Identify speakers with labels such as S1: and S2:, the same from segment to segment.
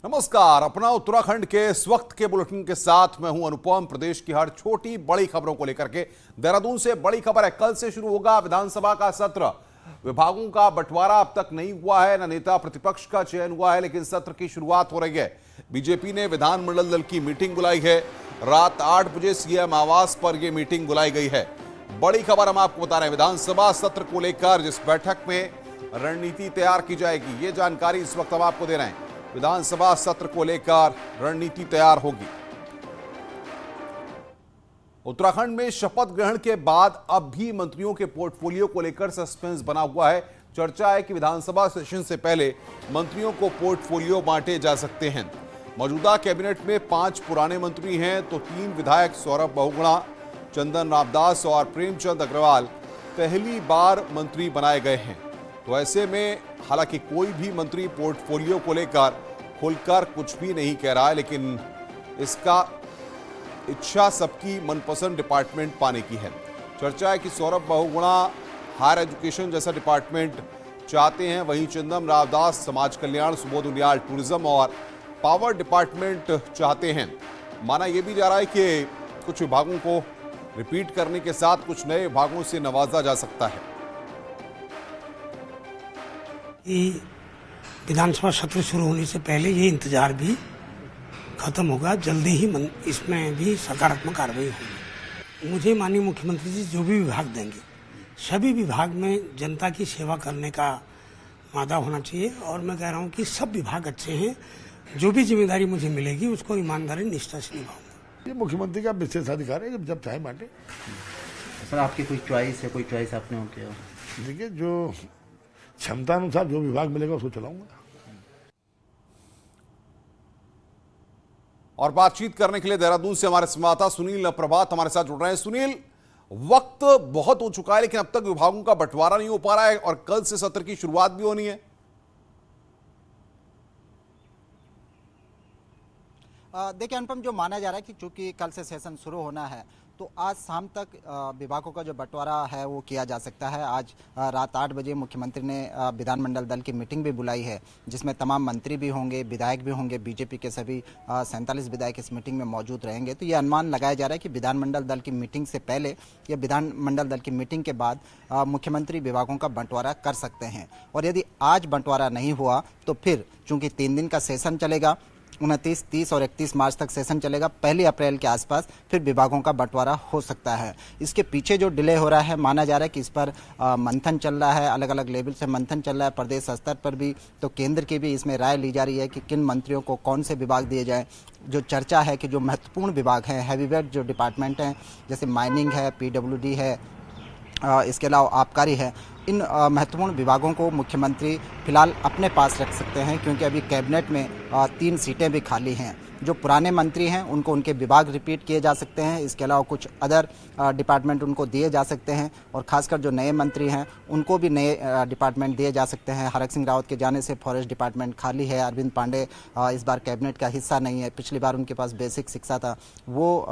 S1: नमस्कार। अपना उत्तराखंड के इस वक्त के बुलेटिन के साथ मैं हूं अनुपम। प्रदेश की हर छोटी बड़ी खबरों को लेकर के देहरादून से बड़ी खबर है। कल से शुरू होगा विधानसभा का सत्र। विभागों का बंटवारा अब तक नहीं हुआ है, न नेता प्रतिपक्ष का चयन हुआ है, लेकिन सत्र की शुरुआत हो रही है। बीजेपी ने विधानमंडल दल की मीटिंग बुलाई है। रात 8 बजे सीएम आवास पर यह मीटिंग बुलाई गई है। बड़ी खबर हम आपको बता रहे हैं, विधानसभा सत्र को लेकर जिस बैठक में रणनीति तैयार की जाएगी, ये जानकारी इस वक्त हम आपको दे रहे हैं। विधानसभा सत्र को लेकर रणनीति तैयार होगी। उत्तराखंड में शपथ ग्रहण के बाद अब भी मंत्रियों के पोर्टफोलियो को लेकर सस्पेंस बना हुआ है। चर्चा है कि विधानसभा सेशन से पहले मंत्रियों को पोर्टफोलियो बांटे जा सकते हैं। मौजूदा कैबिनेट में 5 पुराने मंत्री हैं तो 3 विधायक सौरभ बहुगुणा, चंदन रामदास और प्रेमचंद अग्रवाल पहली बार मंत्री बनाए गए हैं। तो ऐसे में हालांकि कोई भी मंत्री पोर्टफोलियो को लेकर खुलकर कुछ भी नहीं कह रहा है, लेकिन इसका इच्छा सबकी मनपसंद डिपार्टमेंट पाने की है। चर्चा है कि सौरभ बहुगुणा हायर एजुकेशन जैसा डिपार्टमेंट चाहते हैं, वहीं चंदन रामदास समाज कल्याण, सुबोध उनियाल टूरिज्म और पावर डिपार्टमेंट चाहते हैं। माना यह भी जा रहा है कि कुछ विभागों को रिपीट करने के साथ कुछ नए विभागों से नवाजा जा सकता है।
S2: विधानसभा सत्र शुरू होने से पहले ये इंतजार भी खत्म होगा। जल्दी ही इसमें भी सकारात्मक कार्रवाई होगी। मुझे माननीय मुख्यमंत्री जी जो भी विभाग देंगे, सभी विभाग में जनता की सेवा करने का वादा होना चाहिए। और मैं कह रहा हूँ कि सब विभाग अच्छे हैं। जो भी जिम्मेदारी मुझे मिलेगी उसको ईमानदारी निष्ठा से निभाऊंगा।
S3: ये मुख्यमंत्री का विशेषाधिकार है, जब चाहे बांटे।
S4: सर, आपकी कोई चॉइस है? कोई चॉइस आपने हो क्या?
S3: देखिए, जो क्षमता अनुसार जो विभाग मिलेगा उसको चलाऊंगा।
S1: और बातचीत करने के लिए देहरादून से हमारे संवाददाता सुनील प्रभात हमारे साथ जुड़ रहे हैं। सुनील, वक्त बहुत हो चुका है लेकिन अब तक विभागों का बंटवारा नहीं हो पा रहा है और कल से सत्र की शुरुआत भी होनी है।
S5: देखिए अनुपम, जो माना जा रहा है कि चूंकि कल से सेशन शुरू होना है तो आज शाम तक विभागों का जो बंटवारा है वो किया जा सकता है। आज रात 8 बजे मुख्यमंत्री ने विधानमंडल दल की मीटिंग भी बुलाई है, जिसमें तमाम मंत्री भी होंगे, विधायक भी होंगे। बीजेपी के सभी 47 विधायक इस मीटिंग में मौजूद रहेंगे। तो ये अनुमान लगाया जा रहा है कि विधानमंडल दल की मीटिंग से पहले या विधानमंडल दल की मीटिंग के बाद मुख्यमंत्री विभागों का बंटवारा कर सकते हैं। और यदि आज बंटवारा नहीं हुआ तो फिर चूंकि 3 दिन का सेशन चलेगा, 29, 30 और 31 मार्च तक सेशन चलेगा, 1 अप्रैल के आसपास फिर विभागों का बंटवारा हो सकता है। इसके पीछे जो डिले हो रहा है, माना जा रहा है कि इस पर मंथन चल रहा है, अलग अलग लेवल से मंथन चल रहा है, प्रदेश स्तर पर भी, तो केंद्र की भी इसमें राय ली जा रही है कि किन मंत्रियों को कौन से विभाग दिए जाएं। जो चर्चा है कि जो महत्वपूर्ण विभाग हैं, हैवीवेट जो डिपार्टमेंट हैं, जैसे माइनिंग है, PWD है, इसके अलावा आबकारी है, इन महत्वपूर्ण विभागों को मुख्यमंत्री फिलहाल अपने पास रख सकते हैं, क्योंकि अभी कैबिनेट में 3 सीटें भी खाली हैं। जो पुराने मंत्री हैं उनको उनके विभाग रिपीट किए जा सकते हैं। इसके अलावा कुछ अदर डिपार्टमेंट उनको दिए जा सकते हैं और खासकर जो नए मंत्री हैं उनको भी नए डिपार्टमेंट दिए जा सकते हैं। हरक सिंह रावत के जाने से फॉरेस्ट डिपार्टमेंट खाली है। अरविंद पांडे इस बार कैबिनेट का हिस्सा नहीं है, पिछली बार उनके पास बेसिक शिक्षा था, वो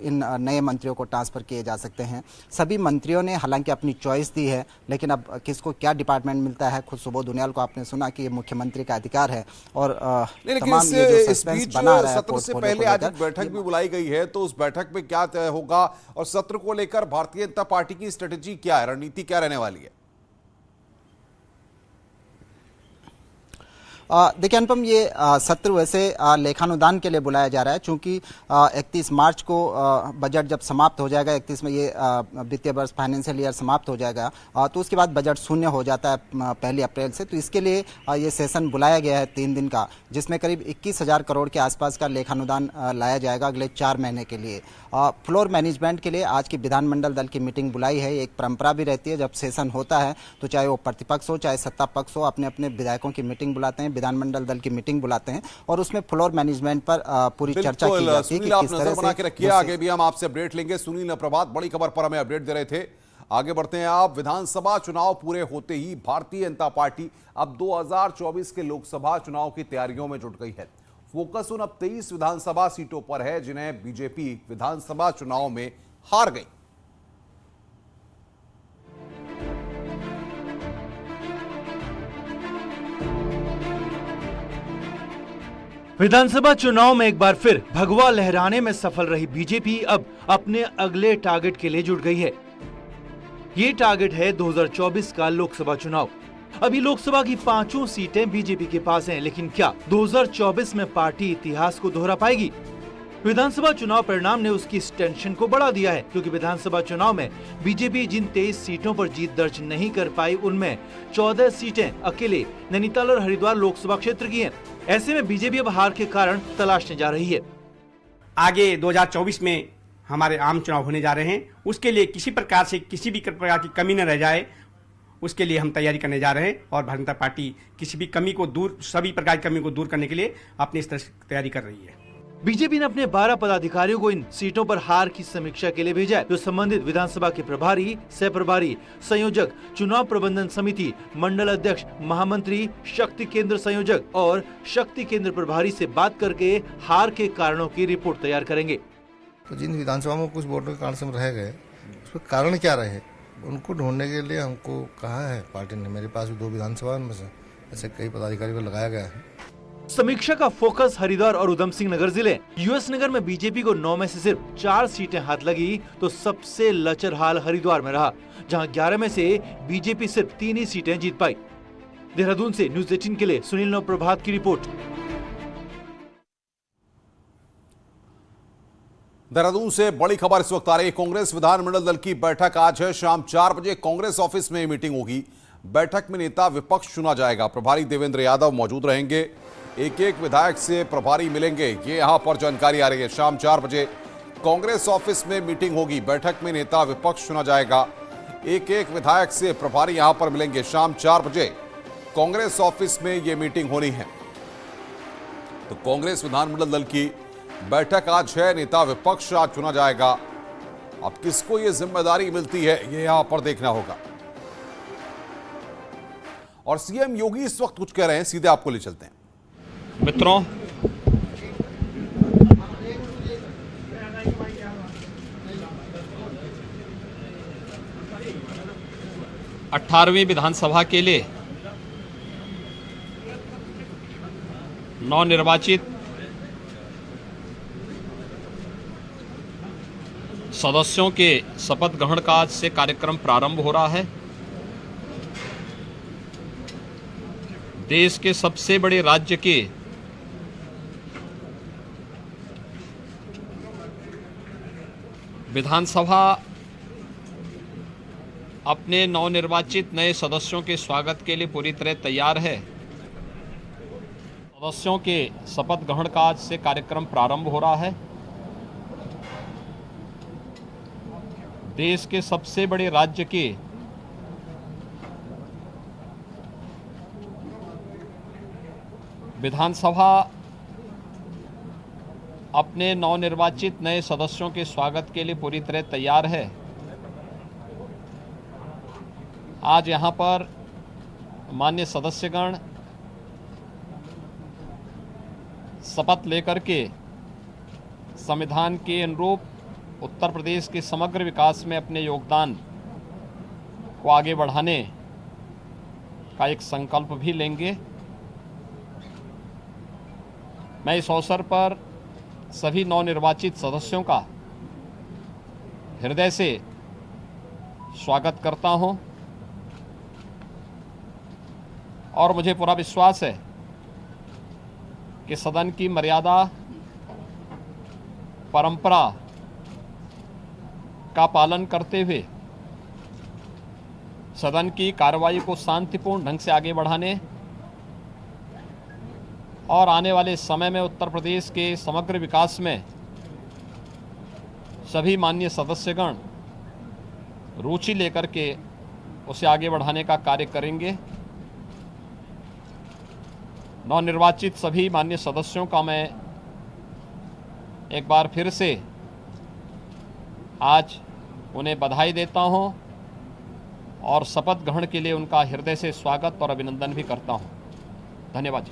S5: इन नए मंत्रियों को ट्रांसफ़र किए जा सकते हैं। सभी मंत्रियों ने हालांकि अपनी चॉइस दी है, लेकिन अब किसको क्या डिपार्टमेंट मिलता है, खुद सुबोध उनियाल को आपने सुना कि ये मुख्यमंत्री का अधिकार है। और तमाम ये जो सस्पेंस बना
S1: सत्र से पहले आज एक बैठक भी बुलाई गई है, तो उस बैठक में क्या तय होगा और सत्र को लेकर भारतीय जनता पार्टी की स्ट्रेटेजी क्या है, रणनीति क्या रहने वाली है?
S5: देखिए अनुपम, ये सत्र वैसे लेखानुदान के लिए बुलाया जा रहा है, चूंकि 31 मार्च को बजट जब समाप्त हो जाएगा, 31 में ये वित्तीय वर्ष फाइनेंशियल ईयर समाप्त हो जाएगा, तो उसके बाद बजट शून्य हो जाता है 1 अप्रैल से। तो इसके लिए ये सेशन बुलाया गया है 3 दिन का, जिसमें करीब 21,000 करोड़ के आसपास का लेखानुदान लाया जाएगा अगले 4 महीने के लिए। फ्लोर मैनेजमेंट के लिए आज की विधानमंडल दल की मीटिंग बुलाई है। एक परंपरा भी रहती है, जब सेशन होता है तो चाहे वो प्रतिपक्ष हो चाहे सत्ता पक्ष हो, अपने अपने विधायकों की मीटिंग बुलाते हैं, विधानमंडल दल की मीटिंग बुलाते हैं और उसमें फ्लोर मैनेजमेंट पर पूरी चर्चा की जाती है कि किस तरह से।
S1: बना के रखिए, आगे भी हम आपसे अपडेट लेंगे। सुनील प्रभात बड़ी खबर पर हमें अपडेट दे रहे थे। आगे बढ़ते हैं आप। विधानसभा चुनाव पूरे होते ही भारतीय जनता पार्टी अब 2024 के लोकसभा चुनाव की तैयारियों में जुट गई है। फोकस उन अब 23 विधानसभा सीटों पर है जिन्हें बीजेपी विधानसभा चुनाव में हार गई।
S6: विधानसभा चुनाव में एक बार फिर भगवा लहराने में सफल रही बीजेपी अब अपने अगले टारगेट के लिए जुट गई है। ये टारगेट है 2024 का लोकसभा चुनाव। अभी लोकसभा की 5 सीटें बीजेपी के पास हैं, लेकिन क्या 2024 में पार्टी इतिहास को दोहरा पाएगी? विधानसभा चुनाव परिणाम ने उसकी इस टेंशन को बढ़ा दिया है, क्योंकि विधानसभा चुनाव में बीजेपी जिन 23 सीटों पर जीत दर्ज नहीं कर पाई, उनमें 14 सीटें अकेले नैनीताल और हरिद्वार लोकसभा क्षेत्र की हैं। ऐसे में बीजेपी अब हार के कारण तलाशने जा रही है।
S2: आगे 2024 में हमारे आम चुनाव होने जा रहे हैं, उसके लिए किसी प्रकार से किसी भी प्रकार की कमी न रह जाए, उसके लिए हम तैयारी करने जा रहे हैं। और भारतीय जनता पार्टी किसी भी कमी को दूर, सभी प्रकार की कमी को दूर करने के लिए अपनी इस तरह से तैयारी कर रही है।
S6: बीजेपी ने अपने 12 पदाधिकारियों को इन सीटों पर हार की समीक्षा के लिए भेजा है, जो संबंधित विधानसभा के प्रभारी, सह प्रभारी, संयोजक, चुनाव प्रबंधन समिति, मंडल अध्यक्ष, महामंत्री, शक्ति केंद्र संयोजक और शक्ति केंद्र प्रभारी से बात करके हार के कारणों की रिपोर्ट तैयार करेंगे।
S7: तो जिन विधानसभा में कुछ वोटों के कारण से हम रह गए, उसमें कारण क्या रहे, उनको ढूंढने के लिए हमको कहा है पार्टी ने। मेरे पास भी 2 विधानसभा में से ऐसे कई पदाधिकारी को लगाया गया है।
S6: समीक्षा का फोकस हरिद्वार और उधम सिंह नगर जिले। यूएस नगर में बीजेपी को 9 में से सिर्फ 4 सीटें हाथ लगी, तो सबसे लचर हाल हरिद्वार में रहा, जहां 11 में से बीजेपी सिर्फ 3 ही सीटें जीत पाई। देहरादून से न्यूज़ 18 के लिए सुनील नवप्रभात की रिपोर्ट।
S1: देहरादून से बड़ी खबर इस वक्त आ रही है। कांग्रेस विधानमंडल दल की बैठक आज है शाम 4 बजे कांग्रेस ऑफिस में मीटिंग होगी। बैठक में नेता विपक्ष चुना जाएगा। प्रभारी देवेंद्र यादव मौजूद रहेंगे। एक विधायक से प्रभारी मिलेंगे, ये यहां पर जानकारी आ रही है। शाम 4 बजे कांग्रेस ऑफिस में मीटिंग होगी। बैठक में नेता विपक्ष चुना जाएगा। एक विधायक से प्रभारी यहां पर मिलेंगे। शाम 4 बजे कांग्रेस ऑफिस में यह मीटिंग होनी है। तो कांग्रेस विधानमंडल दल की बैठक आज है। नेता विपक्ष आज चुना जाएगा। अब किसको यह जिम्मेदारी मिलती है, यह यहां पर देखना होगा। और सीएम योगी इस वक्त कुछ कह रहे हैं, सीधे आपको ले चलते हैं।
S8: मित्रों, अठारहवीं विधानसभा के लिए नवनिर्वाचित सदस्यों के शपथ ग्रहण का आज से कार्यक्रम प्रारंभ हो रहा है। देश के सबसे बड़े राज्य के विधानसभा अपने नवनिर्वाचित नए सदस्यों के स्वागत के लिए पूरी तरह तैयार है। सदस्यों के शपथ ग्रहण का आज से कार्यक्रम प्रारंभ हो रहा है। देश के सबसे बड़े राज्य के विधानसभा अपने नवनिर्वाचित नए सदस्यों के स्वागत के लिए पूरी तरह तैयार है। आज यहाँ पर माननीय सदस्यगण शपथ लेकर के संविधान के अनुरूप उत्तर प्रदेश के समग्र विकास में अपने योगदान को आगे बढ़ाने का एक संकल्प भी लेंगे। मैं इस अवसर पर सभी नवनिर्वाचित सदस्यों का हृदय से स्वागत करता हूं और मुझे पूरा विश्वास है कि सदन की मर्यादा, परंपरा का पालन करते हुए सदन की कार्रवाई को शांतिपूर्ण ढंग से आगे बढ़ाने और आने वाले समय में उत्तर प्रदेश के समग्र विकास में सभी माननीय सदस्यगण रुचि लेकर के उसे आगे बढ़ाने का कार्य करेंगे। नवनिर्वाचित सभी माननीय सदस्यों का मैं एक बार फिर से आज उन्हें बधाई देता हूं और शपथ ग्रहण के लिए उनका हृदय से स्वागत और अभिनंदन भी करता हूं। धन्यवाद जी।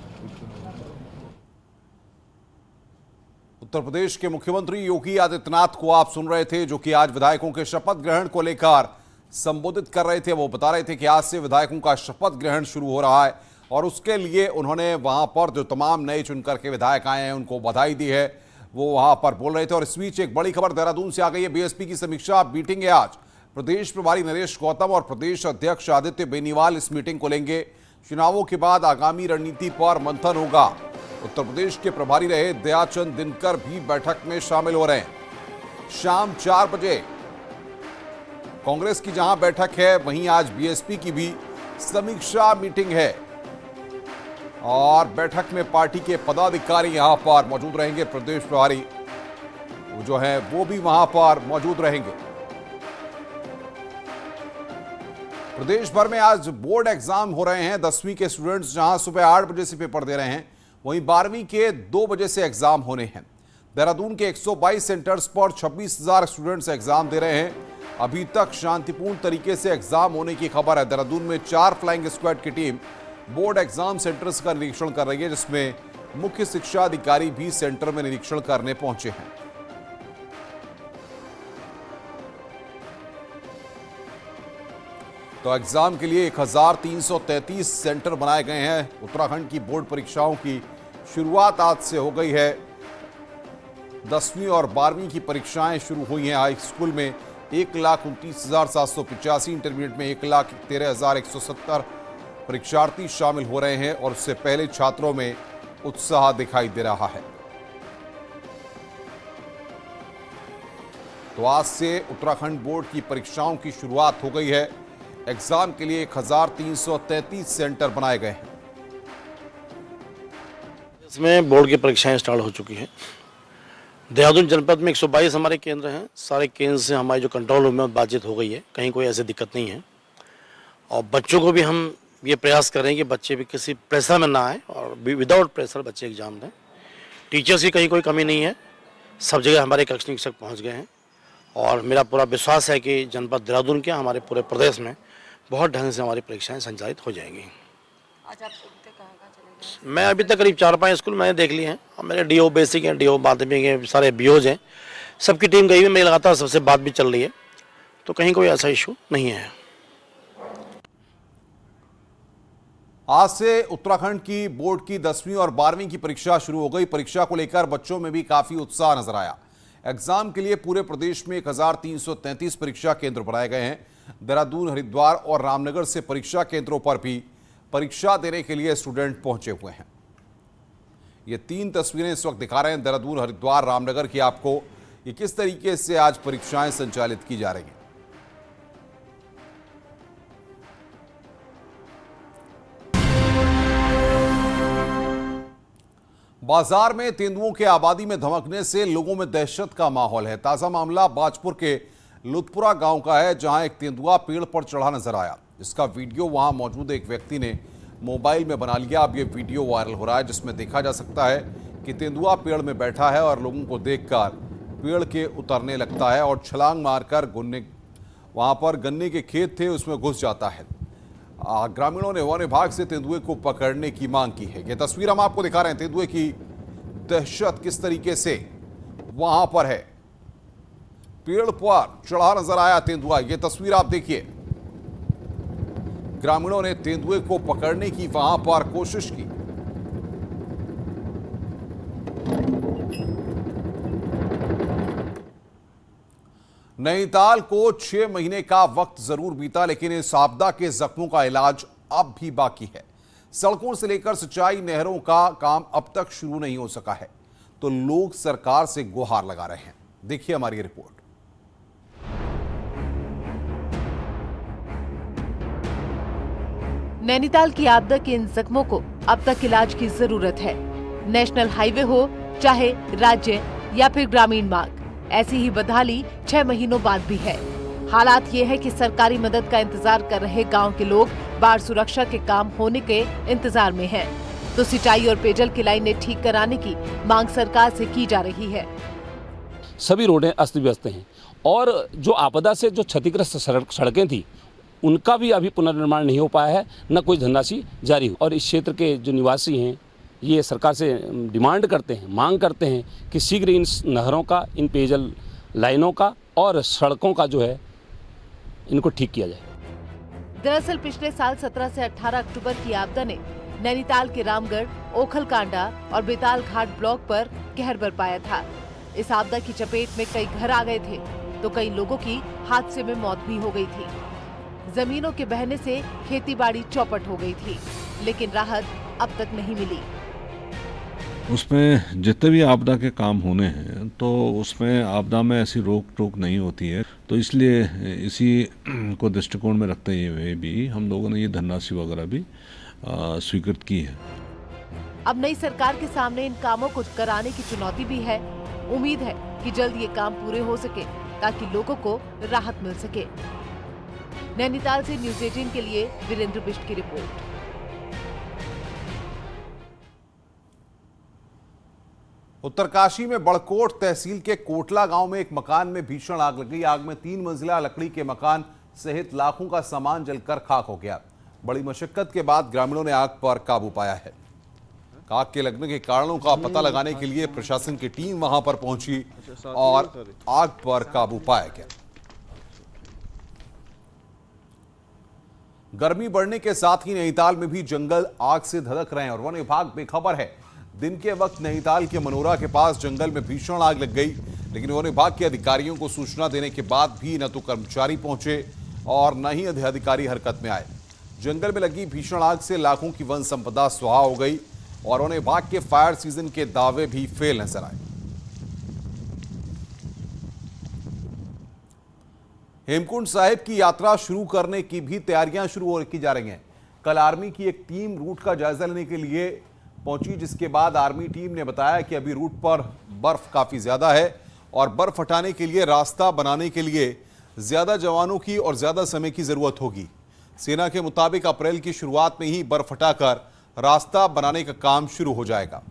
S1: उत्तर प्रदेश के मुख्यमंत्री योगी आदित्यनाथ को आप सुन रहे थे, जो कि आज विधायकों के शपथ ग्रहण को लेकर संबोधित कर रहे थे। वो बता रहे थे कि आज से विधायकों का शपथ ग्रहण शुरू हो रहा है। और उसके लिए उन्होंने वहां पर जो तमाम नए चुनकर के विधायक आए हैं उनको बधाई दी है। वो वहां पर बोल रहे थे। और इस बीच एक बड़ी खबर देहरादून से आ गई है। बीएसपी की समीक्षा मीटिंग है आज। प्रदेश प्रभारी नरेश गौतम और प्रदेश अध्यक्ष आदित्य बेनीवाल इस मीटिंग को लेंगे। चुनावों के बाद आगामी रणनीति पर मंथन होगा। उत्तर प्रदेश के प्रभारी रहे दयाचंद दिनकर भी बैठक में शामिल हो रहे हैं। शाम 4 बजे कांग्रेस की जहां बैठक है, वहीं आज बीएसपी की भी समीक्षा मीटिंग है और बैठक में पार्टी के पदाधिकारी यहां पर मौजूद रहेंगे। प्रदेश प्रभारी जो है वो भी वहां पर मौजूद रहेंगे। प्रदेश भर में आज बोर्ड एग्जाम हो रहे हैं। 10वीं के स्टूडेंट्स जहां सुबह 8 बजे से पेपर दे रहे हैं, वहीं 12वीं के 2 बजे से एग्जाम होने हैं। देहरादून के 122 सेंटर्स पर 26,000 स्टूडेंट्स एग्जाम दे रहे हैं। अभी तक शांतिपूर्ण तरीके से एग्जाम होने की खबर है। देहरादून में 4 फ्लाइंग स्क्वाड की टीम बोर्ड एग्जाम सेंटर्स का निरीक्षण कर रही है, जिसमें मुख्य शिक्षा अधिकारी भी सेंटर में निरीक्षण करने पहुंचे हैं। तो एग्जाम के लिए 1333 सेंटर बनाए गए हैं। उत्तराखंड की बोर्ड परीक्षाओं की शुरुआत आज से हो गई है। 10वीं और 12वीं की परीक्षाएं शुरू हुई हैं। हाई स्कूल में 1,29,785, इंटरमीडिएट में 1,13,170 परीक्षार्थी शामिल हो रहे हैं और उससे पहले छात्रों में उत्साह दिखाई दे रहा है। तो आज से उत्तराखंड बोर्ड की परीक्षाओं की शुरुआत हो गई है। एग्जाम के लिए 1333 सेंटर बनाए गए हैं।
S9: इसमें बोर्ड की परीक्षाएं स्टार्ट हो चुकी हैं। देहरादून जनपद में 122 हमारे केंद्र हैं। सारे केंद्र से हमारी जो कंट्रोल रूम में बातचीत हो गई है, कहीं कोई ऐसी दिक्कत नहीं है। और बच्चों को भी हम ये प्रयास करें कि बच्चे भी किसी प्रेशर में ना आए और विदाउट प्रेशर बच्चे एग्जाम दें। टीचर्स की कहीं कोई कमी नहीं है। सब जगह हमारे कक्षा शिक्षक पहुँच गए हैं और मेरा पूरा विश्वास है कि जनपद देहरादून के हमारे पूरे प्रदेश में बहुत ढंग से हमारी परीक्षाएं संचालित हो जाएंगी।
S10: आज आप चले गए?
S9: मैं अभी तक करीब 4-5 स्कूल मैंने देख लिए हैं और मेरे डीओ बेसिक हैं, डीओ माध्यमिक हैं, सारे बीओज हैं, सबकी टीम गई हुई। मेरी लगातार सबसे बात भी चल रही है, तो कहीं कोई ऐसा इशू नहीं है।
S1: आज से उत्तराखंड की बोर्ड की 10वीं और 12वीं की परीक्षा शुरू हो गई। परीक्षा को लेकर बच्चों में भी काफी उत्साह नजर आया। एग्जाम के लिए पूरे प्रदेश में 1333 परीक्षा केंद्र बनाए गए हैं। देहरादून, हरिद्वार और रामनगर से परीक्षा केंद्रों पर भी परीक्षा देने के लिए स्टूडेंट पहुंचे हुए हैं। ये 3 तस्वीरें इस वक्त दिखा रहे हैं देहरादून, हरिद्वार, रामनगर की आपको। ये किस तरीके से आज परीक्षाएं संचालित की जा रही हैं। बाजार में तेंदुओं के आबादी में धमकने से लोगों में दहशत का माहौल है। ताजा मामला बाजपुर के लुतपुरा गांव का है, जहां एक तेंदुआ पेड़ पर चढ़ा नजर आया। इसका वीडियो वहां मौजूद एक व्यक्ति ने मोबाइल में बना लिया। अब यह वीडियो वायरल हो रहा है, जिसमें देखा जा सकता है कि तेंदुआ पेड़ में बैठा है और लोगों को देखकर पेड़ के उतरने लगता है और छलांग मारकर वहां पर गन्ने के खेत थे उसमें घुस जाता है। ग्रामीणों ने वन विभाग से तेंदुए को पकड़ने की मांग की है। यह तस्वीर हम आपको दिखा रहे हैं। तेंदुए की दहशत किस तरीके से वहां पर है। पेड़ पर चढ़ा नजर आया तेंदुआ। यह तस्वीर आप देखिए। ग्रामीणों ने तेंदुए को पकड़ने की वहां पर कोशिश की। नैनीताल को 6 महीने का वक्त जरूर बीता, लेकिन इस आपदा के जख्मों का इलाज अब भी बाकी है। सड़कों से लेकर सिंचाई, नहरों का काम अब तक शुरू नहीं हो सका है, तो लोग सरकार से गुहार लगा रहे हैं। देखिए हमारी रिपोर्ट।
S10: नैनीताल की आपदा के इन जख्मों को अब तक इलाज की जरूरत है। नेशनल हाईवे हो, चाहे राज्य या फिर ग्रामीण मार्ग, ऐसी ही बदहाली 6 महीनों बाद भी है। हालात ये है कि सरकारी मदद का इंतजार कर रहे गांव के लोग बाढ़ सुरक्षा के काम होने के इंतजार में हैं, तो सिंचाई और पेयजल की लाइनें ठीक कराने की मांग सरकार से की जा रही है।
S11: सभी रोडें अस्त व्यस्त हैं और जो आपदा से जो क्षतिग्रस्त सड़कें थी, उनका भी अभी पुनर्निर्माण नहीं हो पाया है, न कोई धनराशि जारी हो। और इस क्षेत्र के जो निवासी हैं, ये सरकार से डिमांड करते हैं, मांग करते हैं कि शीघ्र इन नहरों का, इन पेयजल लाइनों का और सड़कों का जो है इनको ठीक किया जाए।
S10: दरअसल पिछले साल 17 से 18 अक्टूबर की आपदा ने नैनीताल के रामगढ़, ओखलकांडा और बेताल घाट ब्लॉक पर कहर बरपाया था। इस आपदा की चपेट में कई घर आ गए थे तो कई लोगों की हादसे में मौत भी हो गई थी। जमीनों के बहने से खेतीबाड़ी चौपट हो गई थी, लेकिन राहत अब तक नहीं मिली।
S12: उसमें जितने भी आपदा के काम होने हैं तो उसमें आपदा में ऐसी रोक टोक नहीं होती है, तो इसलिए इसी को दृष्टिकोण में रखते हुए भी हम लोगों ने ये धनराशि वगैरह भी स्वीकृत की है।
S10: अब नई सरकार के सामने इन कामों को कराने की चुनौती भी है। उम्मीद है कि जल्द ये काम पूरे हो सके ताकि लोगों को राहत मिल सके। नैनीताल से न्यूज़ 18 के लिए वीरेंद्र बिष्ट की रिपोर्ट।
S1: उत्तरकाशी में बड़कोट तहसील के कोटला गांव में एक मकान में भीषण आग लग गई। आग में 3 मंजिला लकड़ी के मकान सहित लाखों का सामान जलकर खाक हो गया। बड़ी मशक्कत के बाद ग्रामीणों ने आग पर काबू पाया है। आग के लगने के कारणों का पता लगाने के लिए प्रशासन की टीम वहां पर पहुंची और आग पर काबू पाया गया। गर्मी बढ़ने के साथ ही नैनीताल में भी जंगल आग से धधक रहे हैं और वन विभाग बेखबर है। दिन के वक्त नैनीताल के मनोरा के पास जंगल में भीषण आग लग गई, लेकिन वन विभाग के अधिकारियों को सूचना देने के बाद भी न तो कर्मचारी पहुंचे और न ही अधिकारी हरकत में आए। जंगल में लगी भीषण आग से लाखों की वन संपदा सुहा हो गई और वन विभाग के फायर सीजन के दावे भी फेल नजर आए। हेमकुंड साहिब की यात्रा शुरू करने की भी तैयारियां शुरू की जा रही हैं। कल आर्मी की एक टीम रूट का जायजा लेने के लिए पहुंची, जिसके बाद आर्मी टीम ने बताया कि अभी रूट पर बर्फ काफी ज्यादा है और बर्फ हटाने के लिए रास्ता बनाने के लिए ज्यादा जवानों की और ज्यादा समय की जरूरत होगी। सेना के मुताबिक अप्रैल की शुरुआत में ही बर्फ हटाकर रास्ता बनाने का काम शुरू हो जाएगा।